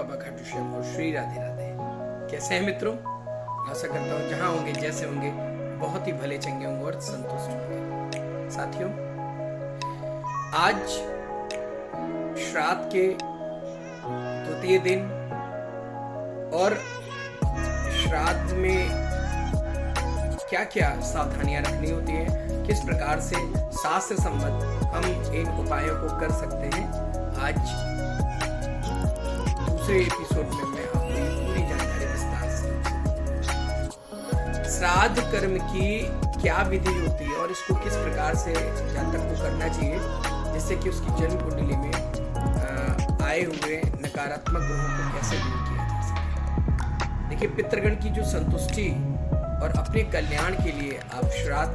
बाबा खाटू श्याम और श्री राधे राधे। कैसे हैं मित्रों? आशा करता हूँ जहां होंगे जैसे होंगे बहुत ही भले चंगे होंगे और संतुष्ट होंगे। साथियों, आज श्राद्ध के द्वितीय दिन और श्राद्ध में क्या क्या सावधानियां रखनी होती है, किस प्रकार से शास्त्र संबद्ध हम इन उपायों को कर सकते हैं, आज दूसरे एपिसोड में मैं आपको ये पूरी जानकारी विस्तार से। श्राद्ध कर्म की क्या विधि होती है और इसको किस प्रकार से जातक को करना चाहिए जिससे कि उसकी जन्म कुंडली में आए हुए नकारात्मक ग्रहों को कैसे दूर किया जा सके। देखिए, पितृगण की जो संतुष्टि और अपने कल्याण के लिए आप श्राद्ध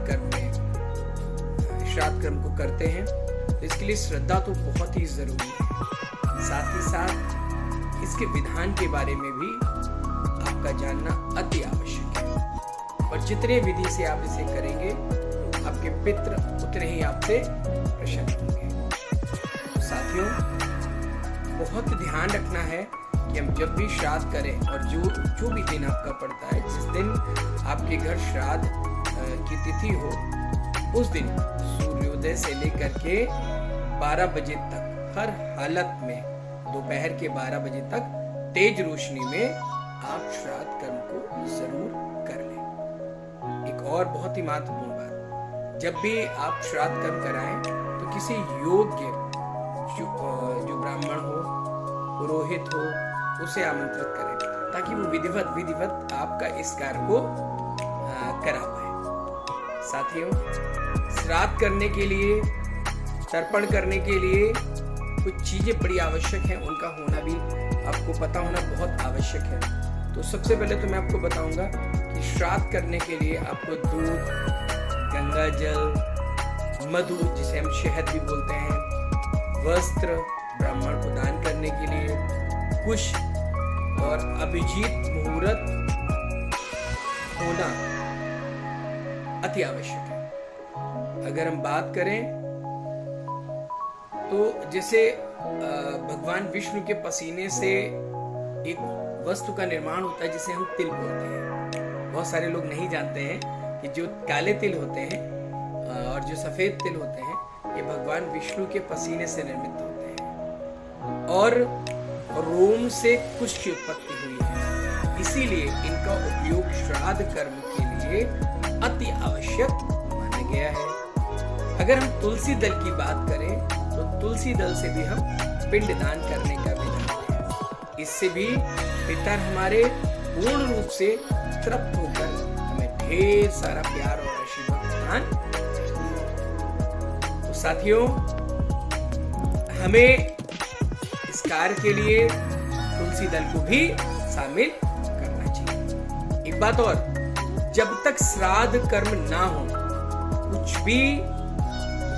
कर्म को करते हैं, तो इसके लिए श्रद्धा तो बहुत ही जरूरी है। साथ ही साथ इसके विधान के बारे में भी आपका जानना अति आवश्यक है। और जितने विधि से आप इसे करेंगे, आपके पितृ उतने ही आपसे प्रसन्न होंगे। तो साथियों, बहुत ध्यान रखना है कि हम जब भी श्राद्ध करें और जो भी दिन आपका पड़ता है, जिस दिन आपके घर श्राद्ध की तिथि हो, उस दिन सूर्योदय से लेकर के 12 बजे तक हर हालत में, दोपहर के 12 बजे तक तेज रोशनी में आप श्राद्ध कर्म को जरूर कर लें। एक और बहुत ही महत्वपूर्ण बात, जब भी आप श्राद्ध कर्म कराएं तो किसी योग्य जो ब्राह्मण हो, पुरोहित हो, उसे आमंत्रित करें ताकि वो विधिवत आपका इस कार्य को करा पाए। साथियों, श्राद्ध करने के लिए, तर्पण करने के लिए कुछ चीजें बड़ी आवश्यक हैं, उनका होना भी आपको पता होना बहुत आवश्यक है। तो सबसे पहले तो मैं आपको बताऊंगा कि श्राद्ध करने के लिए आपको दूध, गंगा जल, मधु जिसे हम शहद भी बोलते हैं, वस्त्र ब्राह्मण को दान करने के लिए, कुश और अभिजीत मुहूर्त होना अति आवश्यक है। अगर हम बात करें तो जैसे भगवान विष्णु के पसीने से एक वस्तु का निर्माण होता है जिसे हम तिल बोलते हैं। बहुत सारे लोग नहीं जानते हैं कि जो काले तिल होते हैं और जो सफेद तिल होते हैं, ये भगवान विष्णु के पसीने से निर्मित होते हैं और रोम से कुश की उत्पत्ति हुई है। इसीलिए इनका उपयोग श्राद्ध कर्म के लिए अति आवश्यक माना गया है। अगर हम तुलसी दल की बात करें तो तुलसी दल से भी हम पिंडदान करने का विधान है। इससे भी पितर हमारे पूर्ण रूप से तृप्त होकर हमें ढेर सारा प्यार और आशीर्वाद प्रदान करेंगे। तो साथियों, हमें इस कार्य के लिए तुलसी दल को भी शामिल करना चाहिए। एक बात और, जब तक श्राद्ध कर्म ना हो, कुछ भी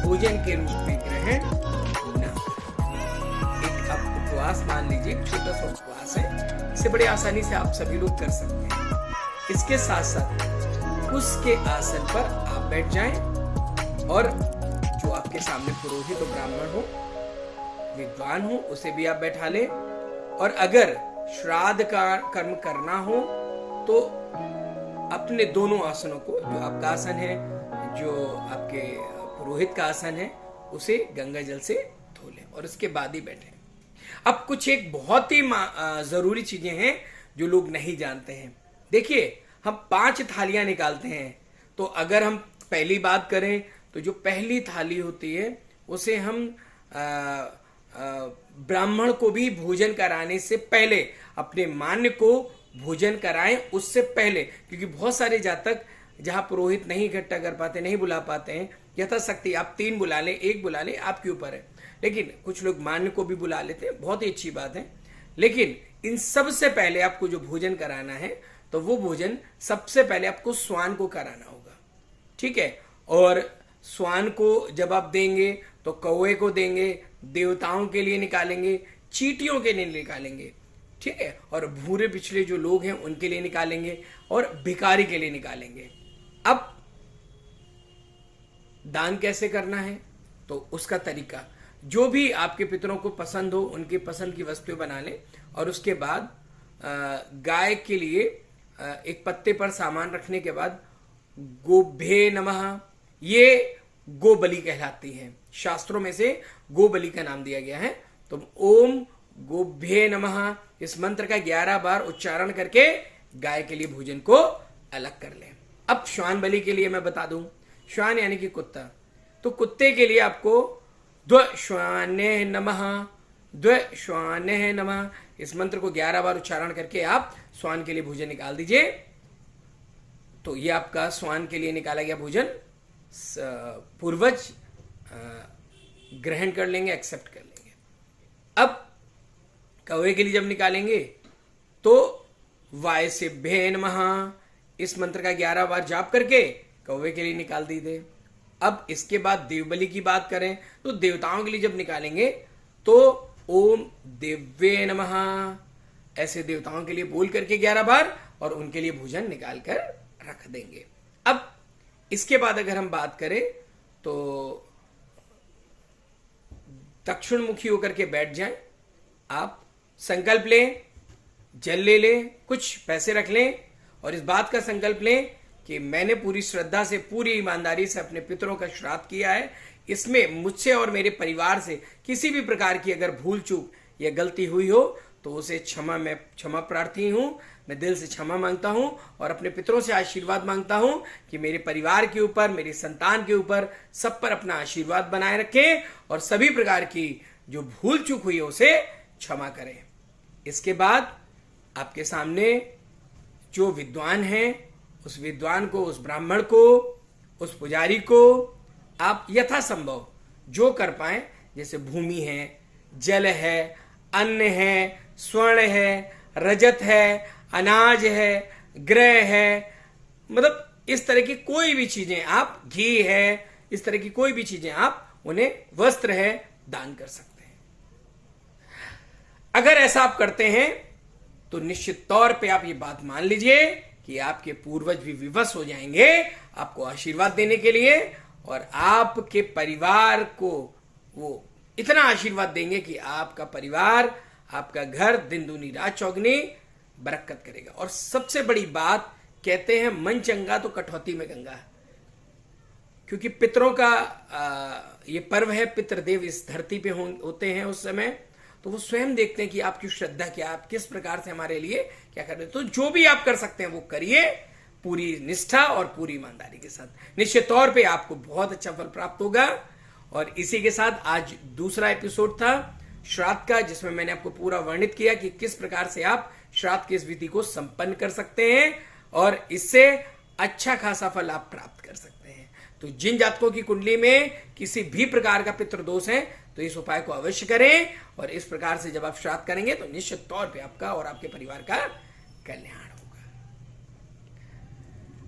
भोजन के रूप में ग्रहण ना। एक आप उपवास मान लीजिए, एक छोटा सा उपवास है, इसे बड़े आसानी से आप सभी लोग कर सकते हैं। इसके साथ साथ उसके आसन पर आप बैठ जाएं और जो आपके सामने पुरोहित और ब्राह्मण हो, विद्वान हो, उसे भी आप बैठा लें। और अगर श्राद्ध का कर्म करना हो तो अपने दोनों आसनों को, जो आपका आसन है, जो आपके पुरोहित का आसन है, उसे गंगा जल से धो लें और उसके बाद ही बैठें। अब कुछ एक बहुत ही जरूरी चीजें हैं जो लोग नहीं जानते हैं। देखिए, हम 5 थालियां निकालते हैं, तो अगर हम पहली बात करें तो जो पहली थाली होती है उसे हम ब्राह्मण को भी भोजन कराने से पहले, अपने मान्य को भोजन कराएं उससे पहले, क्योंकि बहुत सारे जातक जहां पुरोहित नहीं इकट्ठा कर पाते, नहीं बुला पाते हैं, यथाशक्ति आप 3 बुला लें, 1 बुला लें, आपके ऊपर है। लेकिन कुछ लोग मान्य को भी बुला लेते हैं, बहुत ही अच्छी बात है। लेकिन इन सब से पहले आपको जो भोजन कराना है, तो वो भोजन सबसे पहले आपको स्वान को कराना होगा, ठीक है। और स्वान को जब आप देंगे तो कौवे को देंगे, देवताओं के लिए निकालेंगे, चींटियों के लिए निकालेंगे, ठीक है, और भूरे पिछले जो लोग हैं उनके लिए निकालेंगे और भिखारी के लिए निकालेंगे। अब दान कैसे करना है, तो उसका तरीका जो भी आपके पितरों को पसंद हो, उनकी पसंद की वस्तुएं बना लें और उसके बाद गाय के लिए एक पत्ते पर सामान रखने के बाद गोभ्ये नमः, ये गो बलि कहलाती है। शास्त्रों में से गो बलि का नाम दिया गया है। तो ओम गोभ्ये नमः इस मंत्र का 11 बार उच्चारण करके गाय के लिए भोजन को अलग कर लें। अब श्वान बलि के लिए मैं बता दूं, श्वान यानी कि कुत्ता, तो कुत्ते के लिए आपको द्वश्वाने नमः, द्वश्वाने नमः इस मंत्र को 11 बार उच्चारण करके आप श्वान के लिए भोजन निकाल दीजिए। तो ये आपका श्वान के लिए निकाला गया भोजन पूर्वज ग्रहण कर लेंगे, एक्सेप्ट कर लेंगे। अब कौवे के लिए जब निकालेंगे तो वायसेभ्ये नमः इस मंत्र का 11 बार जाप करके कौवे के लिए निकाल दीजिए। अब इसके बाद देवबलि की बात करें तो देवताओं के लिए जब निकालेंगे तो ओम देव्ये नमः ऐसे देवताओं के लिए बोल करके 11 बार और उनके लिए भोजन निकाल कर रख देंगे। अब इसके बाद अगर हम बात करें तो दक्षिण मुखी होकर के बैठ जाएं, आप संकल्प लें, जल ले लें, कुछ पैसे रख लें और इस बात का संकल्प लें कि मैंने पूरी श्रद्धा से, पूरी ईमानदारी से अपने पितरों का श्राद्ध किया है। इसमें मुझसे और मेरे परिवार से किसी भी प्रकार की अगर भूल चूक या गलती हुई हो तो उसे मैं क्षमा प्रार्थी हूं। मैं दिल से क्षमा मांगता हूं और अपने पितरों से आशीर्वाद मांगता हूं कि मेरे परिवार के ऊपर, मेरी संतान के ऊपर, सब पर अपना आशीर्वाद बनाए रखें और सभी प्रकार की जो भूल चूक हुई है उसे क्षमा करें। इसके बाद आपके सामने जो विद्वान है उस विद्वान को, उस ब्राह्मण को, उस पुजारी को आप यथासंभव जो कर पाए, जैसे भूमि है, जल है, अन्न है, स्वर्ण है, रजत है, अनाज है, ग्रह है, मतलब इस तरह की कोई भी चीजें आप, घी है, इस तरह की कोई भी चीजें आप उन्हें, वस्त्र है, दान कर सकते हैं। अगर ऐसा आप करते हैं तो निश्चित तौर पे आप ये बात मान लीजिए कि आपके पूर्वज भी विवश हो जाएंगे आपको आशीर्वाद देने के लिए और आपके परिवार को वो इतना आशीर्वाद देंगे कि आपका परिवार, आपका घर दिन दूनी रात चौगनी बरकत करेगा। और सबसे बड़ी बात, कहते हैं मन चंगा तो कटौती में गंगा, क्योंकि पितरों का ये पर्व है। पितृदेव इस धरती पे होते हैं उस समय, तो वो स्वयं देखते हैं कि आपकी श्रद्धा क्या, आप किस प्रकार से हमारे लिए क्या कर रहे हैं। तो जो भी आप कर सकते हैं वो करिए पूरी निष्ठा और पूरी ईमानदारी के साथ। निश्चित तौर पे आपको बहुत अच्छा फल प्राप्त होगा। और इसी के साथ आज दूसरा एपिसोड था श्राद्ध का, जिसमें मैंने आपको पूरा वर्णित किया कि किस प्रकार से आप श्राद्ध की इस विधि को संपन्न कर सकते हैं और इससे अच्छा खासा फल आप प्राप्त कर सकते हैं। तो जिन जातकों की कुंडली में किसी भी प्रकार का पितृदोष है तो इस उपाय को अवश्य करें और इस प्रकार से जब आप श्राद्ध करेंगे तो निश्चित तौर पे आपका और आपके परिवार का कल्याण होगा।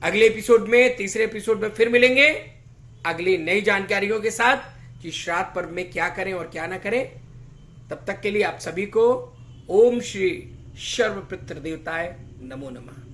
अगले एपिसोड में, तीसरे एपिसोड में फिर मिलेंगे अगली नई जानकारियों के साथ कि श्राद्ध पर्व में क्या करें और क्या ना करें। तब तक के लिए आप सभी को ओम श्री सर्व पितृ देवताय नमो नमः।